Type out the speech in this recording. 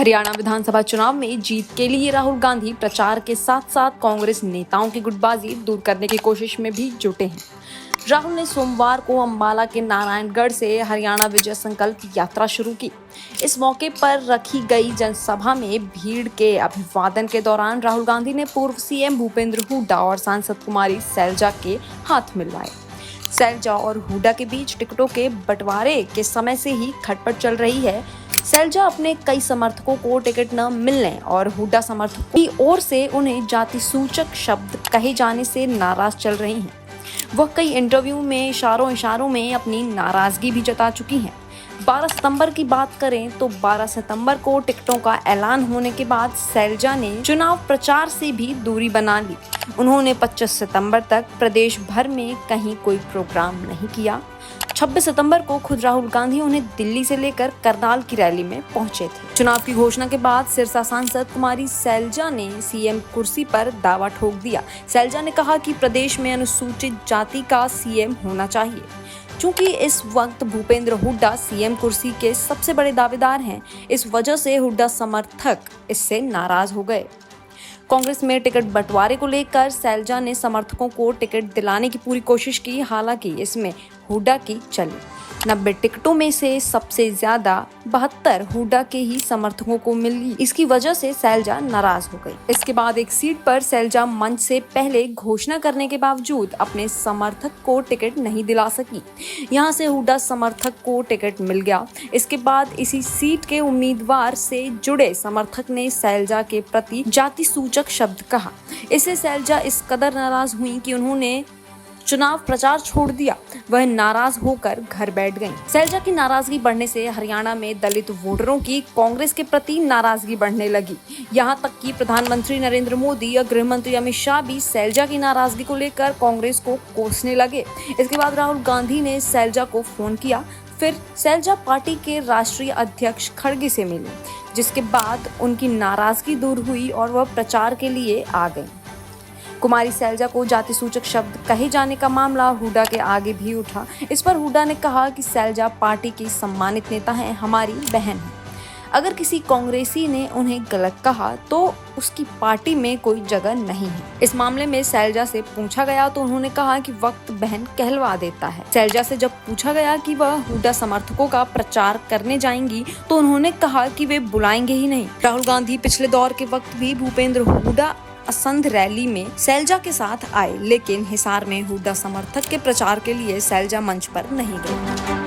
हरियाणा विधानसभा चुनाव में जीत के लिए राहुल गांधी प्रचार के साथ साथ कांग्रेस नेताओं की गुटबाजी दूर करने की कोशिश में भी जुटे हैं। राहुल ने सोमवार को अंबाला के नारायणगढ़ से हरियाणा विजय संकल्प यात्रा शुरू की। इस मौके पर रखी गई जनसभा में भीड़ के अभिवादन के दौरान राहुल गांधी ने पूर्व सीएम भूपेंद्र हुड्डा और सांसद कुमारी सैलजा के हाथ मिलवाए। सैलजा और हुड्डा के बीच टिकटों के बंटवारे के समय से ही खटपट चल रही है। सैलजा अपने कई समर्थकों को टिकट न मिलने और हुड्डा समर्थकों की ओर से उन्हें जाति सूचक शब्द कहे जाने से नाराज चल रही हैं। वह कई इंटरव्यू में इशारों में अपनी नाराजगी भी जता चुकी हैं। 12 सितंबर की बात करें तो 12 सितंबर को टिकटों का ऐलान होने के बाद सैलजा ने चुनाव प्रचार से भी दूरी बना ली। उन्होंने 25 सितंबर तक प्रदेश भर में कहीं कोई प्रोग्राम नहीं किया। 26 सितंबर को खुद राहुल गांधी उन्हें दिल्ली से लेकर करनाल की रैली में पहुंचे थे। चुनाव की घोषणा के बाद सिरसा सांसद कुमारी सैलजा ने सीएम कुर्सी पर दावा ठोक दिया। सैलजा ने कहा कि प्रदेश में अनुसूचित जाति का सीएम होना चाहिए। चूंकि इस वक्त भूपेंद्र हुड्डा सीएम कुर्सी के सबसे बड़े दावेदार हैं, इस वजह से हुड्डा समर्थक इससे नाराज हो गए। कांग्रेस में टिकट बंटवारे को लेकर सैलजा ने समर्थकों को टिकट दिलाने की पूरी कोशिश की, हालांकि इसमें हुड्डा की चली। 90 टिकटों में से सबसे ज्यादा 72 हुड्डा के ही समर्थकों को मिली। इसकी वजह से सैलजा नाराज हो गई। इसके बाद एक सीट पर सैलजा मंच से पहले घोषणा करने के बावजूद अपने समर्थक को टिकट नहीं दिला सकी। यहां से हुड्डा समर्थक को टिकट मिल गया। इसके बाद इसी सीट के उम्मीदवार से जुड़े समर्थक ने सैलजा के प्रति जाति सूचक शब्द कहा। इससे सैलजा इस कदर नाराज हुई कि उन्होंने चुनाव प्रचार छोड़ दिया। वह नाराज होकर घर बैठ गईं। सैलजा की नाराजगी बढ़ने से हरियाणा में दलित वोटरों की कांग्रेस के प्रति नाराजगी बढ़ने लगी। यहां तक कि प्रधानमंत्री नरेंद्र मोदी और गृह मंत्री अमित शाह भी सैलजा की नाराजगी को लेकर कांग्रेस को कोसने लगे। इसके बाद राहुल गांधी ने सैलजा को फोन किया। फिर सैलजा पार्टी के राष्ट्रीय अध्यक्ष खड़गे से मिली, जिसके बाद उनकी नाराजगी दूर हुई और वह प्रचार के लिए आ गई। कुमारी सैलजा को जाति सूचक शब्द कहे जाने का मामला हुड्डा के आगे भी उठा। इस पर हुड्डा ने कहा कि सैलजा पार्टी की सम्मानित नेता हैं, हमारी बहन है। अगर किसी कांग्रेसी ने उन्हें गलत कहा तो उसकी पार्टी में कोई जगह नहीं है। इस मामले में सैलजा से पूछा गया तो उन्होंने कहा कि वक्त बहन कहलवा देता है। सैलजा से जब पूछा गया कि वह हुड्डा समर्थकों का प्रचार करने जाएंगी तो उन्होंने कहा कि वे बुलाएंगे ही नहीं। राहुल गांधी पिछले दौर के वक्त भी भूपेंद्र हुड्डा असंध रैली में सैलजा के साथ आए, लेकिन हिसार में हुड्डा समर्थक के प्रचार के लिए सैलजा मंच पर नहीं गई।